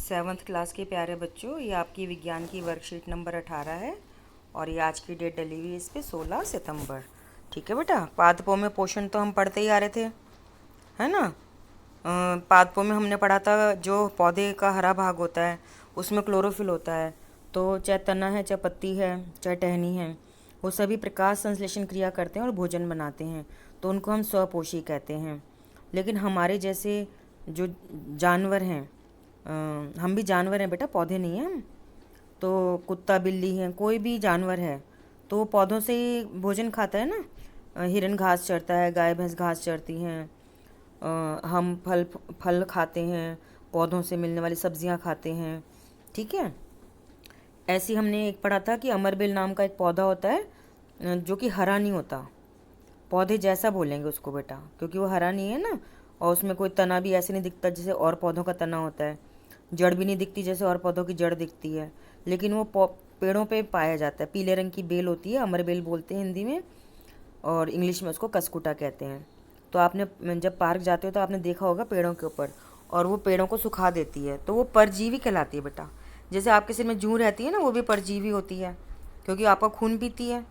7th class के प्यारे बच्चों, ये आपकी विज्ञान की वर्कशीट नंबर 18 है और ये आज की डेट डली हुई है इस पे 16 सितंबर। ठीक है बेटा, पादपों में पोषण तो हम पढ़ते ही आ रहे थे, है ना। पादपों में हमने पढ़ा था जो पौधे का हरा भाग होता है उसमें क्लोरोफिल होता है। तो चाहे तना है, चाहे पत्ती है, चाहे टहनी है, वो सभी प्रकाश संश्लेषण क्रिया करते हैं और भोजन बनाते हैं, तो उनको हम स्वपोषी कहते हैं। लेकिन हमारे जैसे जो जानवर हैं, हम भी जानवर हैं बेटा, पौधे नहीं हैं हम। तो कुत्ता बिल्ली है, कोई भी जानवर है तो वो पौधों से ही भोजन खाता है ना। हिरन घास चरता है, गाय भैंस घास चरती हैं। हम फल फल खाते हैं, पौधों से मिलने वाली सब्जियां खाते हैं। ठीक है। ऐसे हमने एक पढ़ा था कि अमरबेल नाम का एक पौधा होता है जो कि हरा नहीं होता, पौधे जैसा बोलेंगे उसको बेटा, क्योंकि वो हरा नहीं है ना। और उसमें कोई तना भी ऐसे नहीं दिखता जैसे और पौधों का तना होता है, जड़ भी नहीं दिखती जैसे और पौधों की जड़ दिखती है। लेकिन वो पेड़ों पे पाया जाता है। पीले रंग की बेल होती है, अमरबेल बोलते हैं हिंदी में, और इंग्लिश में उसको कसकुटा कहते हैं। तो आपने जब पार्क जाते हो तो आपने देखा होगा पेड़ों के ऊपर, और वो पेड़ों को सुखा देती है, तो वो परजीवी कहलाती है बेटा। जैसे आपके सिर में जूं रहती है ना, वो भी परजीवी होती है क्योंकि आपका खून पीती है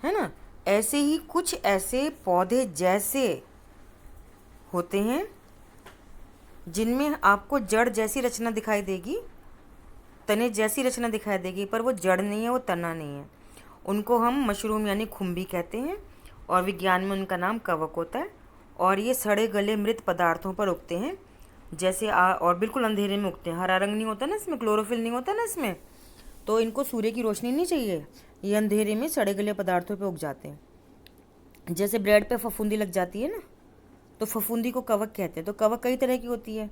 ना। ऐसे ही कुछ ऐसे पौधे जैसे होते हैं जिनमें आपको जड़ जैसी रचना दिखाई देगी, तने जैसी रचना दिखाई देगी, पर वो जड़ नहीं है, वो तना नहीं है। उनको हम मशरूम यानी खुम्बी कहते हैं, और विज्ञान में उनका नाम कवक होता है। और ये सड़े गले मृत पदार्थों पर उगते हैं, जैसे और बिल्कुल अंधेरे में उगते हैं। हरा रंग नहीं होता ना इसमें, क्लोरोफिल नहीं होता ना इसमें, तो इनको सूर्य की रोशनी नहीं चाहिए, ये अंधेरे में सड़े गले पदार्थों पर उग जाते हैं। जैसे ब्रेड पे फफूंदी लग जाती है ना, तो फफूंदी को कवक कहते हैं। तो कवक कई तरह की होती है।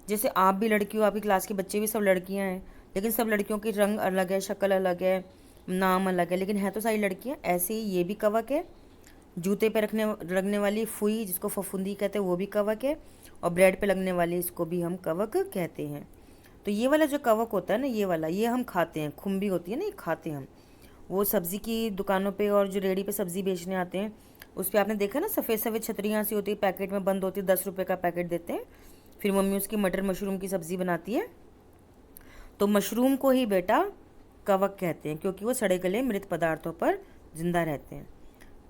जैसे आप भी लड़की हो, आपकी क्लास के बच्चे भी सब लड़कियां हैं, लेकिन सब लड़कियों की रंग अलग है, शक्ल अलग है, नाम अलग है, लेकिन है तो सारी लड़कियां। ऐसे ही ये भी कवक है। जूते पे लगने वाली फुई जिसको फफूंदी कहते हैं वो भी कवक है, और ब्रेड पे लगने वाली इसको भी हम कवक कहते हैं। तो ये वाला जो कवक होता है ना, ये वाला, ये हम खाते हैं। खुम्बी होती है ना, ये खाते हैं हम। वो सब्ज़ी की दुकानों पे और जो रेडी पे सब्ज़ी बेचने आते हैं, उस पर आपने देखा ना, सफ़ेद सफ़ेद छतरियाँ सी होती है, पैकेट में बंद होती है, 10 रुपये का पैकेट देते हैं। फिर मम्मी उसकी मटर मशरूम की सब्ज़ी बनाती है। तो मशरूम को ही बेटा कवक कहते हैं, क्योंकि वो सड़े गले मृत पदार्थों पर जिंदा रहते हैं।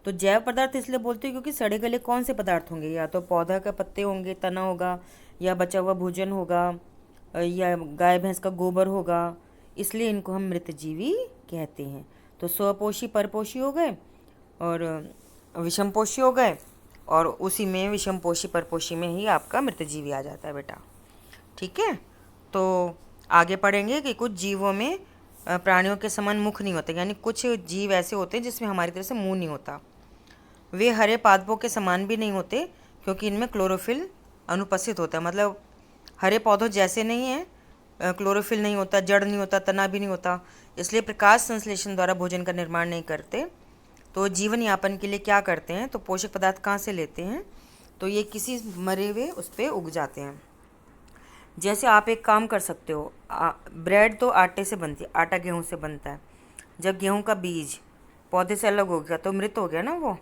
तो जैव पदार्थ इसलिए बोलते हैं क्योंकि सड़े गले कौन से पदार्थ होंगे, या तो पौधा का पत्ते होंगे, तना होगा, या बचा हुआ भोजन होगा, या गाय भैंस का गोबर होगा, इसलिए इनको हम मृतजीवी कहते हैं। तो स्वपोषी परपोषी हो गए और विषमपोषी हो गए, और उसी में विषमपोषी परपोषी में ही आपका मृतजीवी आ जाता है बेटा। ठीक है। तो आगे पढ़ेंगे कि कुछ जीवों में प्राणियों के समान मुख नहीं होते, यानी कुछ जीव ऐसे होते हैं जिसमें हमारी तरह से मुंह नहीं होता। वे हरे पादपों के समान भी नहीं होते क्योंकि इनमें क्लोरोफिल अनुपस्थित होता है। मतलब हरे पौधों जैसे नहीं है, क्लोरोफिल नहीं होता, जड़ नहीं होता, तना भी नहीं होता, इसलिए प्रकाश संश्लेषण द्वारा भोजन का निर्माण नहीं करते। तो जीवन यापन के लिए क्या करते हैं, तो पोषक पदार्थ कहाँ से लेते हैं, तो ये किसी मरे हुए उस पर उग जाते हैं। जैसे आप एक काम कर सकते हो, ब्रेड तो आटे से बनती है, आटा गेहूं से बनता है। जब गेहूं का बीज पौधे से अलग हो गया तो मृत हो गया ना वो,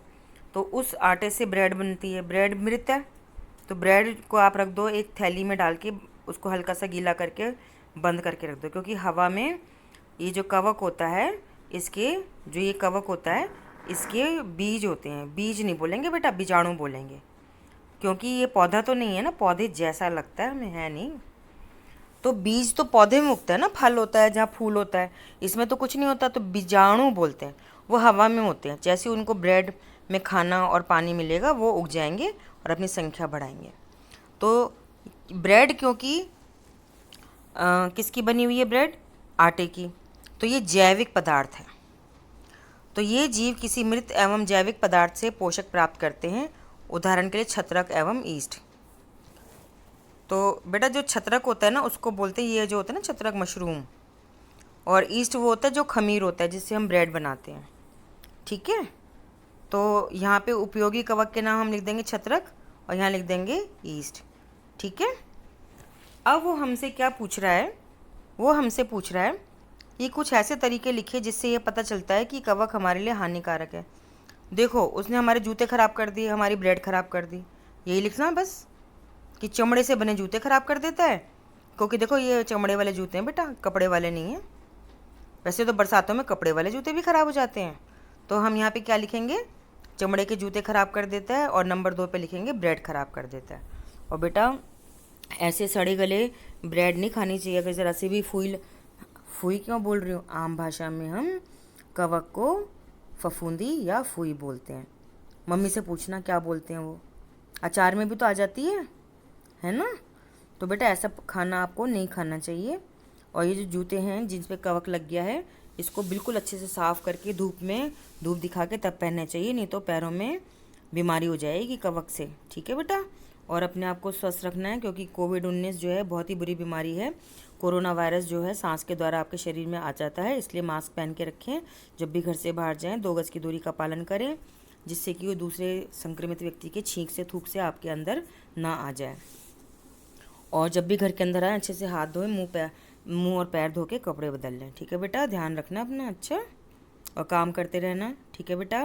तो उस आटे से ब्रेड बनती है। ब्रेड मृत है, तो ब्रेड को आप रख दो एक थैली में डाल के, उसको हल्का सा गीला करके बंद करके रख दो, क्योंकि हवा में ये जो कवक होता है, इसके जो ये कवक होता है, इसके बीज होते हैं। बीज नहीं बोलेंगे बेटा, बीजाणु बोलेंगे, क्योंकि ये पौधा तो नहीं है ना, पौधे जैसा लगता है हमें, है नहीं। तो बीज तो पौधे में उगता है ना, फल होता है जहाँ फूल होता है, इसमें तो कुछ नहीं होता, तो बीजाणु बोलते हैं। वो हवा में होते हैं, जैसे उनको ब्रेड में खाना और पानी मिलेगा वो उग जाएंगे और अपनी संख्या बढ़ाएंगे। तो ब्रेड क्योंकि किसकी बनी हुई है ब्रेड, आटे की, तो ये जैविक पदार्थ है। तो ये जीव किसी मृत एवं जैविक पदार्थ से पोषक प्राप्त करते हैं, उदाहरण के लिए छत्रक एवं ईस्ट। तो बेटा जो छत्रक होता है ना, उसको बोलते हैं, ये जो होता है ना छत्रक, मशरूम, और ईस्ट वो होता है जो खमीर होता है जिससे हम ब्रेड बनाते हैं। ठीक है। तो यहाँ पे उपयोगी कवक के नाम हम लिख देंगे छत्रक, और यहाँ लिख देंगे ईस्ट। ठीक है। अब वो हमसे क्या पूछ रहा है, वो हमसे पूछ रहा है कि कुछ ऐसे तरीके लिखे जिससे ये पता चलता है कि कवक हमारे लिए हानिकारक है। देखो, उसने हमारे जूते ख़राब कर दिए, हमारी ब्रेड ख़राब कर दी, यही लिखना बस, कि चमड़े से बने जूते ख़राब कर देता है, क्योंकि देखो ये चमड़े वाले जूते हैं बेटा, कपड़े वाले नहीं हैं। वैसे तो बरसातों में कपड़े वाले जूते भी ख़राब हो जाते हैं। तो हम यहाँ पे क्या लिखेंगे, चमड़े के जूते ख़राब कर देता है, और नंबर 2 पे लिखेंगे ब्रेड ख़राब कर देता है। और बेटा ऐसे सड़े गले ब्रेड नहीं खानी चाहिए। अगर ज़रा सी भी फूई क्यों बोल रही हूँ, आम भाषा में हम कवक को फफूंदी या फूई बोलते हैं। मम्मी से पूछना क्या बोलते हैं वो। अचार में भी तो आ जाती है ना। तो बेटा ऐसा खाना आपको नहीं खाना चाहिए। और ये जो जूते हैं जिन पे कवक लग गया है, इसको बिल्कुल अच्छे से साफ़ करके धूप दिखा के तब पहनना चाहिए, नहीं तो पैरों में बीमारी हो जाएगी कवक से। ठीक है बेटा। और अपने आप को स्वस्थ रखना है, क्योंकि कोविड-19 जो है बहुत ही बुरी बीमारी है। कोरोना वायरस जो है सांस के द्वारा आपके शरीर में आ जाता है, इसलिए मास्क पहन के रखें। जब भी घर से बाहर जाएं 2 गज़ की दूरी का पालन करें, जिससे कि वो दूसरे संक्रमित व्यक्ति के छींक से थूक से आपके अंदर ना आ जाए। और जब भी घर के अंदर आए अच्छे से हाथ धोएं, मुंह और पैर धो के कपड़े बदल लें। ठीक है बेटा, ध्यान रखना अपना अच्छा, और काम करते रहना। ठीक है बेटा।